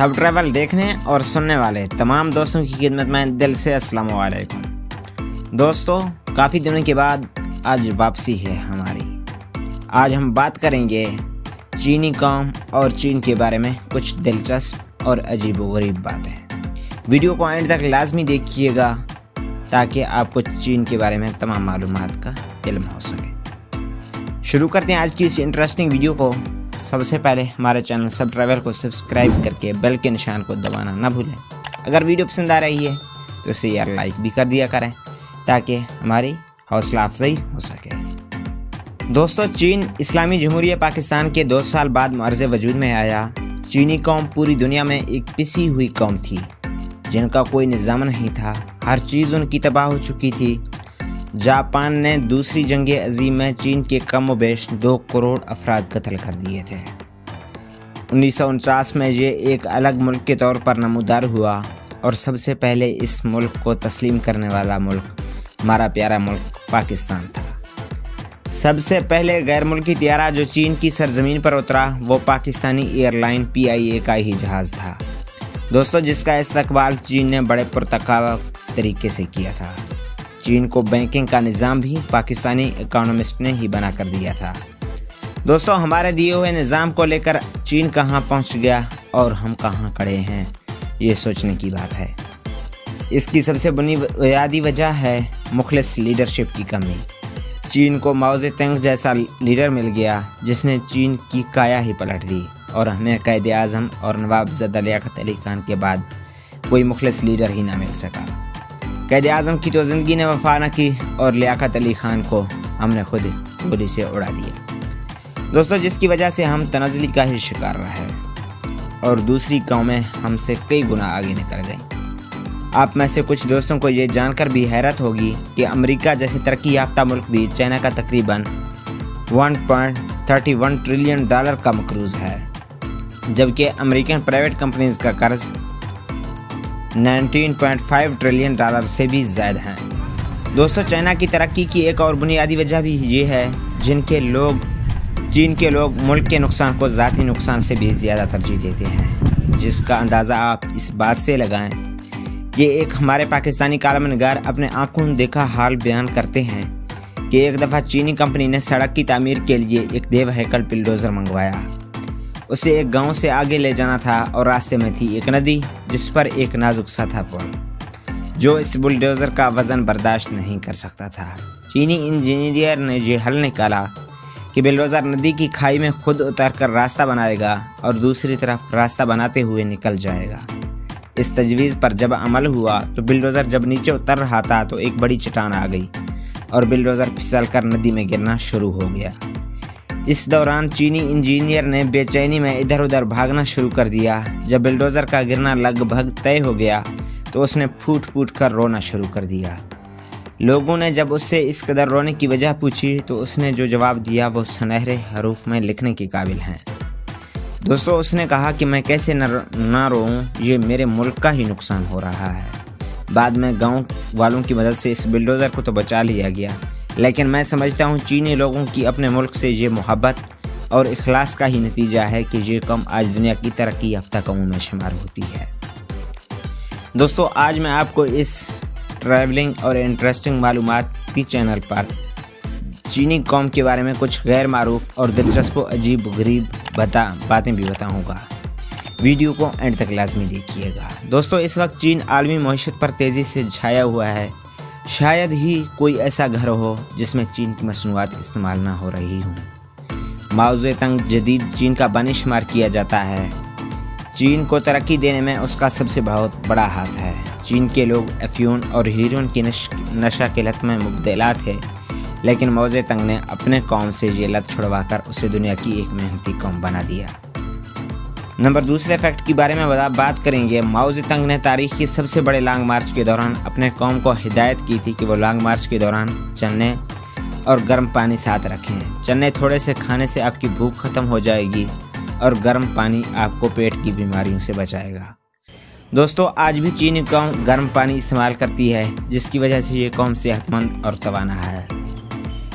सब ट्रैवल देखने और सुनने वाले तमाम दोस्तों की खिदमत में दिल से अस्सलाम वालेकुम। दोस्तों, काफ़ी दिनों के बाद आज वापसी है हमारी। आज हम बात करेंगे चीनी कौम और चीन के बारे में कुछ दिलचस्प और अजीबोगरीब बातें। वीडियो को एंड तक लाजमी देखिएगा ताकि आपको चीन के बारे में तमाम मालूमात का इल्म हो सके। शुरू करते हैं आज की इस इंटरेस्टिंग वीडियो को। सबसे पहले हमारे चैनल सब ट्रैवल को सब्सक्राइब करके बेल के निशान को दबाना ना भूलें। अगर वीडियो पसंद आ रही है तो इसे यार लाइक भी कर दिया करें ताकि हमारी हौसला अफजाई हो सके। दोस्तों, चीन इस्लामी जमहूरिया पाकिस्तान के 2 साल बाद मर्ज़ वजूद में आया। चीनी कौम पूरी दुनिया में एक पिसी हुई कौम थी जिनका कोई निज़ाम नहीं था। हर चीज़ उनकी तबाह हो चुकी थी। जापान ने दूसरी जंग अज़ीम में चीन के कम व बेश 2 करोड़ अफराद कत्ल कर दिए थे। 1949 में ये एक अलग मुल्क के तौर पर नमूदार हुआ और सबसे पहले इस मुल्क को तस्लीम करने वाला मुल्क हमारा प्यारा मुल्क पाकिस्तान था। सबसे पहले गैर मुल्की त्यारा जो चीन की सरजमीन पर उतरा वो पाकिस्तानी एयरलाइन PIA का ही जहाज़ था दोस्तों, जिसका इस्तकबाल चीन ने बड़े पुरतकाब तरीके से किया था। चीन को बैंकिंग का निज़ाम भी पाकिस्तानी इकोनॉमिस्ट ने ही बना कर दिया था। दोस्तों, हमारे दिए हुए निज़ाम को लेकर चीन कहां पहुंच गया और हम कहां खड़े हैं, ये सोचने की बात है। इसकी सबसे बुनियादी वजह है मुखलिस लीडरशिप की कमी। चीन को माओ ज़ेडुंग जैसा लीडर मिल गया जिसने चीन की काया ही पलट दी और हमें कायदे आज़म और नवाब ज़दा लियाकत अली खान के बाद कोई मुखलिस लीडर ही ना मिल सका। कायदे आज़म की तो ज़िंदगी ने वफा न की और लियाकत अली खान को हमने खुद गोली से उड़ा दिया दोस्तों, जिसकी वजह से हम तनाज़ुली का ही शिकार रहे और दूसरी कौमें हमसे कई गुना आगे निकल गईं। आप में से कुछ दोस्तों को ये जानकर भी हैरत होगी कि अमेरिका जैसे तरक्की याफ्ता मुल्क भी चाइना का तकरीबन $1.31 ट्रिलियन का मकरूज़ है, जबकि अमेरिकन प्राइवेट कंपनीज का कर्ज $19.5 ट्रिलियन से भी ज़्यादा हैं। दोस्तों, चाइना की तरक्की की एक और बुनियादी वजह भी ये है चीन के लोग मुल्क के नुकसान को ज़ाती नुकसान से भी ज़्यादा तरजीह देते हैं, जिसका अंदाज़ा आप इस बात से लगाएं कि एक हमारे पाकिस्तानी कालमनगार अपने आंखों देखा हाल बयान करते हैं कि एक दफ़ा चीनी कंपनी ने सड़क की तामीर के लिए एक देव हैकल बुलडोज़र मंगवाया। उसे एक गांव से आगे ले जाना था और रास्ते में थी एक नदी जिस पर एक नाजुक सा था पुल जो इस बुलडोज़र का वज़न बर्दाश्त नहीं कर सकता था। चीनी इंजीनियर ने यह हल निकाला कि बुलडोज़र नदी की खाई में खुद उतरकर रास्ता बनाएगा और दूसरी तरफ रास्ता बनाते हुए निकल जाएगा। इस तजवीज़ पर जब अमल हुआ तो बुलडोज़र जब नीचे उतर रहा था तो एक बड़ी चट्टान आ गई और बुलडोज़र फिसल कर नदी में गिरना शुरू हो गया। इस दौरान चीनी इंजीनियर ने बेचैनी में इधर उधर भागना शुरू कर दिया। जब बुलडोज़र का गिरना लगभग तय हो गया तो उसने फूट फूट कर रोना शुरू कर दिया। लोगों ने जब उससे इस कदर रोने की वजह पूछी तो उसने जो जवाब दिया वो सुनहरे हरूफ में लिखने के काबिल हैं। दोस्तों, उसने कहा कि मैं कैसे ना रोऊं, ये मेरे मुल्क का ही नुकसान हो रहा है। बाद में गाँव वालों की मदद से इस बुलडोज़र को तो बचा लिया गया, लेकिन मैं समझता हूँ चीनी लोगों की अपने मुल्क से ये मोहब्बत और इखलास का ही नतीजा है कि ये कौम आज दुनिया की तरक्की याफ्ता कौमों में शुमार होती है। दोस्तों, आज मैं आपको इस ट्रैवलिंग और इंटरेस्टिंग मालूमाती चैनल पर चीनी कौम के बारे में कुछ गैर मारूफ और दिलचस्प अजीब गरीब बातें भी बताऊँगा। वीडियो को एंड तक लाजमी देखिएगा। दोस्तों, इस वक्त चीन आलमी मईशत पर तेज़ी से छाया हुआ है। शायद ही कोई ऐसा घर हो जिसमें चीन की मसनूआत इस्तेमाल ना हो रही हों। माओ ज़ेडुंग जदीद चीन का बानी शुमार किया जाता है। चीन को तरक्की देने में उसका सबसे बहुत बड़ा हाथ है। चीन के लोग अफ्यून और हीरोइन की नशा की लत में मुब्तला थे, लेकिन माओ ज़ेडुंग ने अपने कौम से ये लत छुड़वाकर उसे दुनिया की एक मेहनती कौम बना दिया। नंबर दूसरे फैक्ट के बारे में बात करेंगे। माओ ज़ेडुंग ने तारीख के सबसे बड़े लॉन्ग मार्च के दौरान अपने कौम को हिदायत की थी कि वो लॉन्ग मार्च के दौरान चने और गर्म पानी साथ रखें। चने थोड़े से खाने से आपकी भूख खत्म हो जाएगी और गर्म पानी आपको पेट की बीमारियों से बचाएगा। दोस्तों, आज भी चीनी कौम गर्म पानी इस्तेमाल करती है, जिसकी वजह से ये कौम सेहतमंद और तवाना है।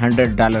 $100